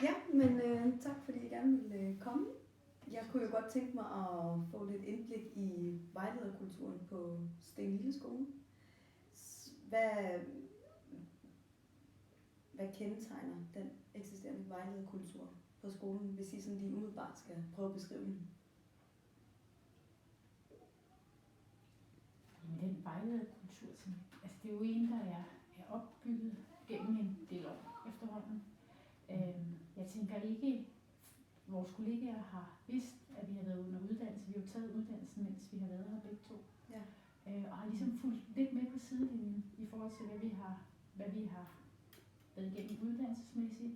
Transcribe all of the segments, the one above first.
Ja, men tak fordi I gerne ville komme. Jeg kunne jo godt tænke mig at få lidt indblik i vejlederkulturen på Stenlille Skole. Hvad kendetegner den eksisterende vejlederkultur på skolen, hvis I sådan lige umiddelbart skal prøve at beskrive den? Den vejlederkultur, altså det er jo en, der er opbygget gennem en del år efterhånden. Jeg tænker ikke, vores kollegaer har vidst, at vi har været under uddannelse. Vi har jo taget uddannelsen, mens vi har været her begge to. Ja. Og har ligesom fulgt lidt med på sidelinjen i forhold til, hvad vi har været igennem uddannelsesmæssigt.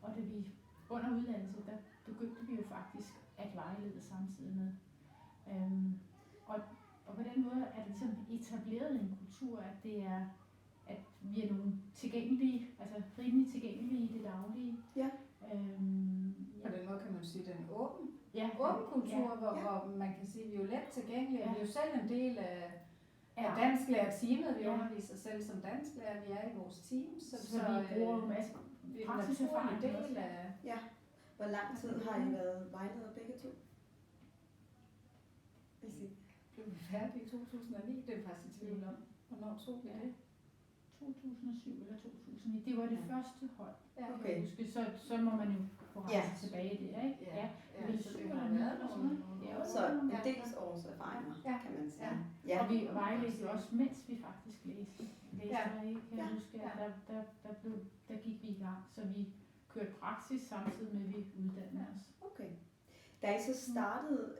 Og da vi under uddannelse, der begyndte vi jo faktisk at vejlede samtidig med. Og på den måde er det ligesom etableret en kultur, at vi er nogle tilgængelige, altså rimelig tilgængelige i det daglige. Ja. På den måde kan man sige, den åben kultur, ja. hvor man kan sige, at vi er jo let tilgængelige. Ja. Vi er jo selv en del af dansklærer-teamet. Vi underviser selv som dansklærer. Vi er i vores team. Så vi bruger en masse praksiserfaring. Del af... Ja. Hvor lang tid har I været vejledere begge to? Blev vi færdige i 2009? Det er faktisk i tvivl om. Hvornår tog vi det? 2007 eller 2009. Det var det første hold. Ja. Okay. Så må man jo få rejse tilbage der, ikke? Ja. Så det har været nogle. Så en del års erfaringer, kan man sige. Ja. Og vi vejledte også, mens vi faktisk læste. Ikke? Jeg husker, at der gik vi i gang, så vi kørte praksis samtidig med, at vi uddannede os. Okay. Da I så startede,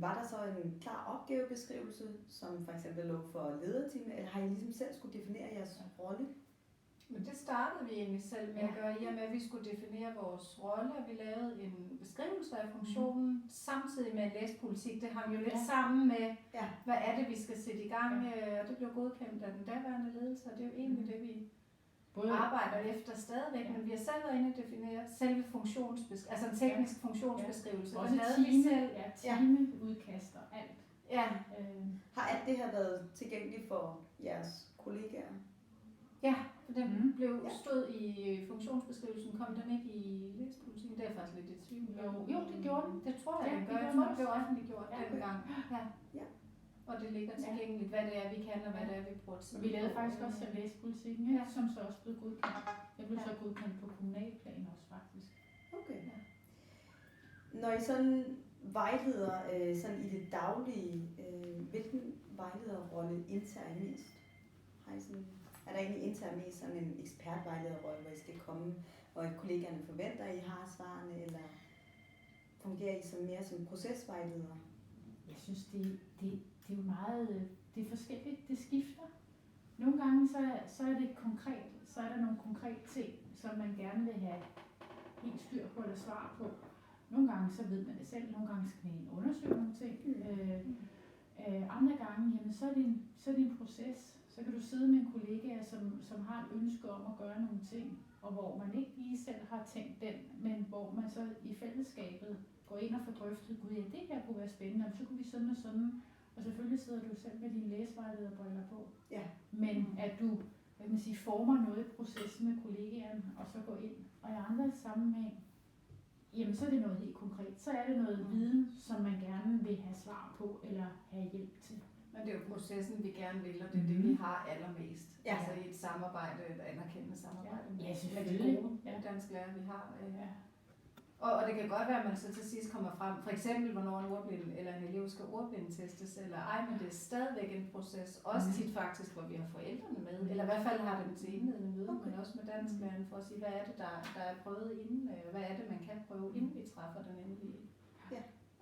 var der så en klar opgavebeskrivelse, som for eksempel lå for lederteamet, eller har I ligesom selv skulle definere jeres rolle? Men det startede vi egentlig selv med at gøre, i og med at vi skulle definere vores rolle, og vi lavede en beskrivelse af funktionen, samtidig med en læsepolitik. Det hang jo lidt sammen med, hvad er det, vi skal sætte i gang, og det blev godkendt af den daværende ledelse, og det er jo egentlig det, vi arbejder efter stadigvæk, men vi har selv været inde og definere selve altså en teknisk funktionsbeskrivelse. Også timeudkast og alt. Ja. Har alt det her været tilgængeligt for jeres kollegaer? Ja, for den stod i funktionsbeskrivelsen. Kom den ikke i læsepolitikken? Det er faktisk lidt i tvivl. Jo, det gjorde den. Det tror jeg, den gør. Jeg tror, det blev offentliggjort dengang. Ja. Og det ligger tilgængeligt, hvad det er, vi kan, og hvad det er, vi bruger tid. Vi lavede faktisk også selv læsepolitikken, som så også blev godkendt. Jeg blev så godkendt på kommunalplan også, faktisk. Okay. Ja. Når I sådan vejleder sådan i det daglige, hvilken vejlederrolle indtager I mest? Er der egentlig indtager mest sådan en ekspertvejlederrolle, hvor I skal komme, og kollegaerne forventer, at I har svarene, eller fungerer I mere som procesvejledere? Jeg synes, det er jo meget, det er forskelligt, det skifter. Nogle gange så er det konkret, så er der nogle konkrete ting, som man gerne vil have helt styr på eller svar på. Nogle gange så ved man det selv, nogle gange skal man undersøge nogle ting. Andre gange, jamen, så er det en proces. Så kan du sidde med en kollega, som har et ønske om at gøre nogle ting, og hvor man ikke lige selv har tænkt den, men hvor man så i fællesskabet går ind og får drøftet, gud ja, det her kunne være spændende, og så kunne vi sådan og sådan. Og selvfølgelig sidder du selv med dine læsevejlederbriller på. Ja. Men at du former noget i processen med kollegaerne, og så går ind. Og i andre sammenhæng, jamen så er det noget helt konkret. Så er det noget viden, som man gerne vil have svar på, eller have hjælp til. Men det er jo processen, vi gerne vil, og det er det, vi har allermest. Ja. Altså i et samarbejde, et anerkendende samarbejde med de gode danske lærere, vi har. Og det kan godt være, at man så til sidst kommer frem, for eksempel hvornår en ordblind eller en elev skal ordblindtestes, eller men det er stadigvæk en proces, også tit faktisk, hvor vi har forældrene med, eller i hvert fald har dem til indledende møde, men også med dansklæreren for at sige, hvad er det, der er prøvet inden, hvad er det, man kan prøve, inden vi træffer den endelige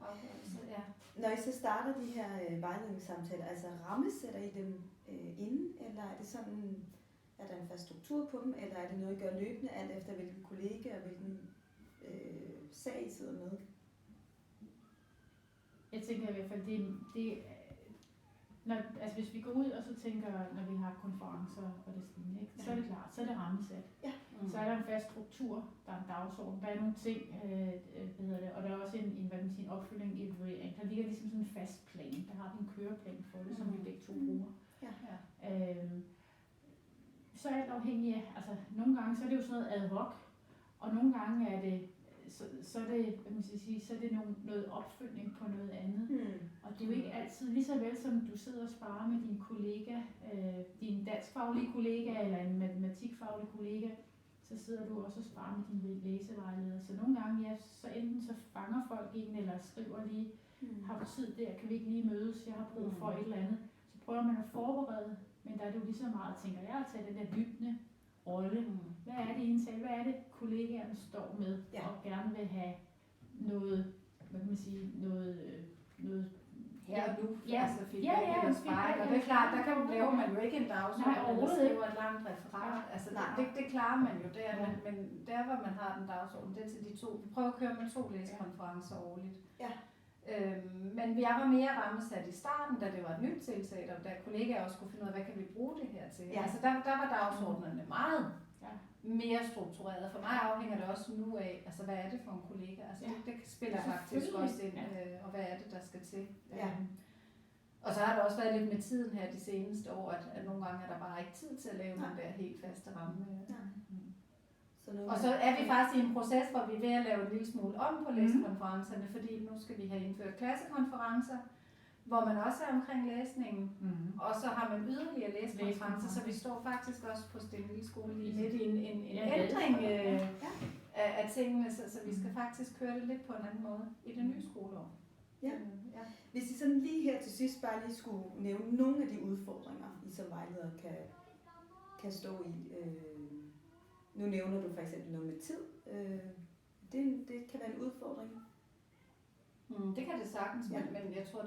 afgørelse. Ja. Når I så starter de her vejledningssamtaler, altså rammesætter I dem inden, eller er det sådan, er der en fast struktur på dem, eller er det noget, I gør løbende, alt efter hvilken kollega og hvilken sag I sidder med? Jeg tænker i hvert fald, hvis vi går ud og så tænker, når vi har konferencer og det sådan, ikke, så er det klart, så er det rammesat. Ja. Så er der en fast struktur, der er en dagsorden, der er nogle ting, og der er også en opfølging, en evaluering. Der ligger ligesom sådan en fast plan. Der har vi en køreplan for det, som vi begge to bruger. Så er det afhængigt af, altså nogle gange så er det jo sådan noget ad hoc, Og nogle gange er det, så er det, hvad man skal sige, så er det noget opfølgning på noget andet. Og det er jo ikke altid, lige så vel som du sidder og sparer med din kollega, din danskfaglige kollega eller en matematikfaglig kollega, så sidder du også og sparer med din læsevejleder. Så nogle gange, ja, så enten så fanger folk en, eller skriver lige, har du tid der, kan vi ikke lige mødes, jeg har brug for et eller andet. Så prøver man at forberede, men der er det jo lige så meget, tænker jeg, at tage den der lyttende rolle. Hvad er det egentlig, hvad er det kollegaerne står med, og gerne vil have noget, hvad kan man sige, noget her og nu, altså feedback eller spark, og det er klart, der laver man jo ikke en dagsorden, eller skriver et langt referat, altså det klarer man jo der, men der hvor man har den dagsorden, det er til de to, vi prøver at køre med 2 læsekonferencer årligt. Men jeg var mere rammesat i starten, da det var et nyt tiltag, og da kollegaer også skulle finde ud af, hvad kan vi bruge det her til. Altså der var dagsordnerne meget mere struktureret. For mig afhænger det også nu af, altså hvad er det for en kollega? Altså det spiller faktisk også ind, og hvad er det, der skal til. Og så har der også været lidt med tiden her de seneste år, at nogle gange er der bare ikke tid til at lave den der helt faste ramme. Og så er vi faktisk i en proces, hvor vi er ved at lave en lille smule om på læsekonferencerne, fordi nu skal vi have indført klassekonferencer, hvor man også er omkring læsningen, og så har man yderligere læsekonferencer, så vi står faktisk også på Sten Lille Skole lige midt i en ændring af tingene, så vi skal faktisk køre det lidt på en anden måde i det nye skoleår. Hvis I sådan lige her til sidst bare lige skulle nævne nogle af de udfordringer, I som vejleder kan stå i. Nu nævner du for eksempel noget med tid. Det kan være en udfordring. Det kan det sagtens, men jeg tror,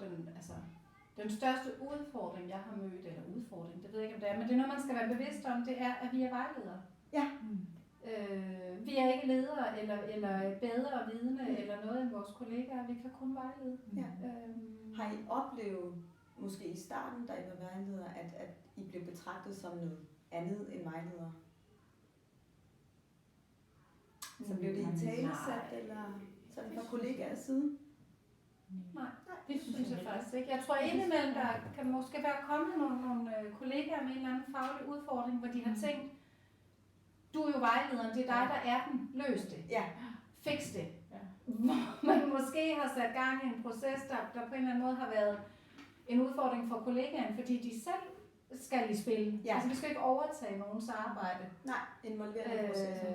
den største udfordring, jeg har mødt, eller udfordring, det ved jeg ikke, om det er, men det er noget, man skal være bevidst om, det er, at vi er vejledere. Vi er ikke ledere, eller bedre vidne, eller noget end vores kollegaer, vi kan kun vejlede. Har I oplevet, måske i starten, da I var vejledere, at I blev betragtet som noget andet end vejledere? Så blev det i talesat, eller sådan fra kollegaers side? Nej, det synes jeg faktisk ikke. Jeg tror indimellem, der kan måske være kommet nogle kollegaer med en eller anden faglig udfordring, hvor de har tænkt, du er jo vejlederen, det er dig, der er den, løs det. Fix det. Hvor man måske har sat gang i en proces, der på en eller anden måde har været en udfordring for kollegaen, fordi de selv skal i spil. Altså vi skal ikke overtage nogens arbejde. Nej, involvere processen.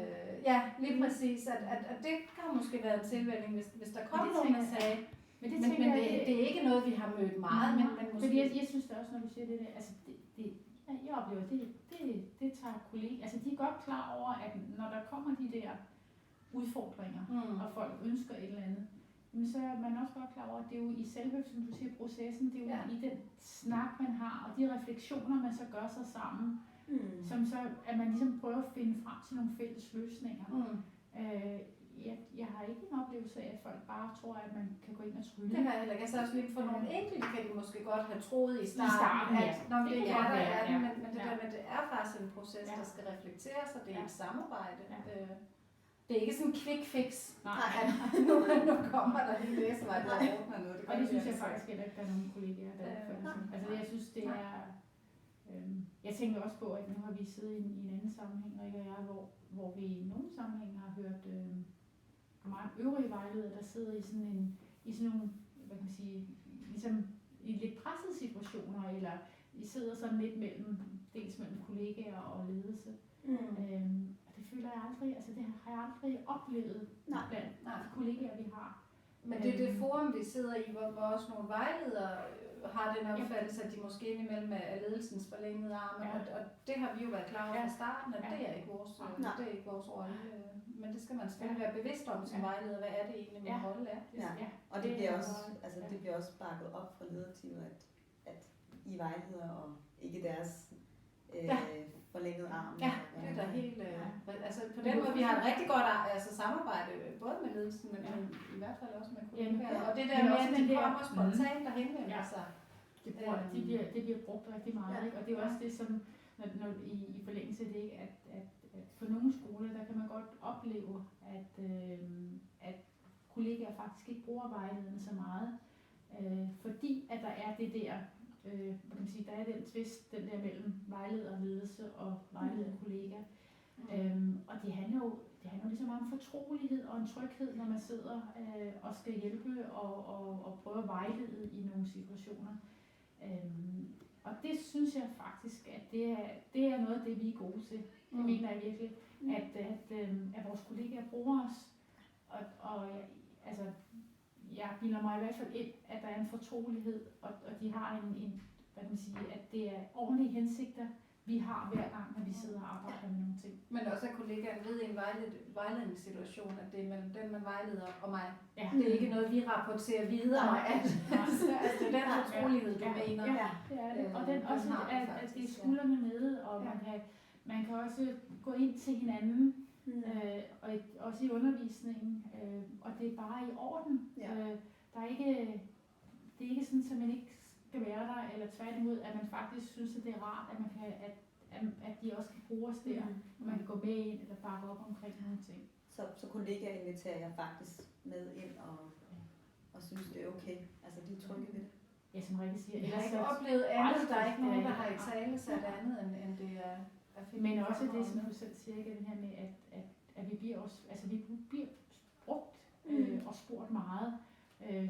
Lige præcis. At det kan måske være en tilvælling, hvis der kommer nogen, der sagde, men det er ikke noget, vi har mødt meget. Men måske... Fordi jeg synes det også, når du siger det der, altså jeg oplever, det tager kollegaer, altså de er godt klar over, at når der kommer de der udfordringer, og folk ønsker et eller andet, men så er man også godt klar over, at det er jo i selve, som du siger, processen, det er jo i den snak, man har, og de refleksioner, man så gør sig sammen, som så, at man ligesom prøver at finde frem til nogle fælles løsninger. Jeg har ikke en oplevelse af, at folk bare tror, at man kan gå ind og trylle. Det har jeg heller ikke. Jeg så også lige for nogle enkelte kan de måske godt have troet i starten at når det er der er det, men det der med, det er faktisk en proces, der skal reflekteres, og det er et samarbejde. Det er ikke sådan en quick fix, at nu kommer der lige læsevejleder og ordner noget. Og det synes jeg faktisk heller ikke, der er nogle kollegaer, der altså jeg synes, det er... Jeg tænker også på, at nu har vi siddet i en anden sammenhæng, Rikke og jeg, hvor vi i nogle sammenhæng har hørt mange øvrige vejledere, der sidder i sådan nogle, hvad kan man sige, ligesom i lidt pressede situationer, eller I sidder sådan lidt dels mellem kollegaer og ledelse. Og det føler jeg aldrig, altså det har jeg aldrig oplevet blandt kollegaer, vi har. Men det er det forum, vi sidder i, hvor også nogle vejledere har den opfattelse, at de måske indimellem er ledelsens forlængede arme, og det har vi jo været klar over fra starten, at det er ikke vores rolle. Men det skal man selvfølgelig være bevidst om som vejleder, hvad er det egentlig, min rolle er. Og det bliver også, det bliver også bakket op fra lederteamet, at I vejleder og ikke deres forlængede arm. Det er da helt... Altså på den måde, vi har et rigtig godt samarbejde, både med ledelsen, men i hvert fald også med kollegaer. Og det der med, at de kommer spontant og henvender sig. Det bliver brugt rigtig meget, ikke? Og det er også det, som når i forlængelse af det, ikke, at på nogle skoler, der kan man godt opleve, at kollegaer faktisk ikke bruger vejledende så meget, fordi at der er det der, kan man sige, der er den tvist, den der mellem vejleder, ledelse og vejleder kollega. Og det handler jo ligesom om fortrolighed og en tryghed, når man sidder og skal hjælpe og prøve at vejlede i nogle situationer. Og det synes jeg faktisk, at det er noget af det, vi er gode til. Det mener jeg virkelig, at vores kollegaer bruger os. Jeg bilder mig i hvert fald ind, at der er en fortrolighed, og de har en hvad kan man sige, at det er ordentlige hensigter, vi har hver gang, når vi sidder og arbejder med nogle ting. Men også at kollegaen ved i en vejledningssituation, at det er mellem den, man vejleder og mig. Ja. Det er ikke noget, vi rapporterer videre, at det er den fortrolighed, du mener. Ja, det er det. Og den også, at det er skuldrene nede, og man kan også gå ind til hinanden, og også i undervisningen, og det er bare i orden. Der er ikke, det er ikke sådan, at man ikke skal være der, eller tværtimod, at man faktisk synes, at det er rart, at man kan, at de også kan bruge os der, og man kan gå med ind eller bakke op omkring nogle ting. Så kollegaer inviterer jeg faktisk med ind og synes, det er okay. Altså, de er trygge ved det. Ja, som Rikke siger. Jeg har ikke oplevet andet, der er ikke nogen, der har i tale sat andet, end det er men også det, som du selv siger, ikke, det her med, at vi bliver også, altså vi bliver brugt og spurgt meget.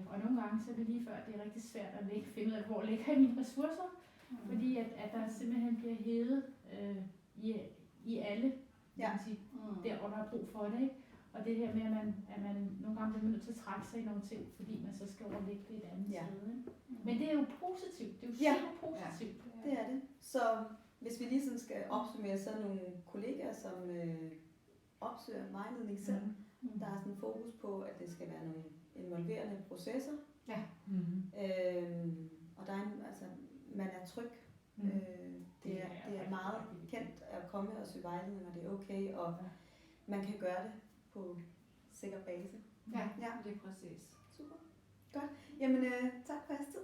Og nogle gange så er det lige før, at det er rigtig svært at finde ud af, hvor ligger mine ressourcer, fordi at der simpelthen bliver hævet i alle, sige, der hvor der er brug for det. Ikke? Og det her med, at man nogle gange bliver nødt til at trække sig i nogle ting, fordi man så skal overlægge det et andet sted. Ikke? Men det er jo positivt, det er jo super positivt. Ja, det er det. Så hvis vi lige sådan skal opsummere, så er nogle kollegaer, som opsøger vejledning selv, der har sådan fokus på, at det skal være nogle involverende processer. Ja. Og der er man er tryg. Det er meget kendt at komme og søge vejledning, og det er okay, og man kan gøre det på sikker base. Ja, det er præcis. Super. Godt. Jamen, tak for jeres tid.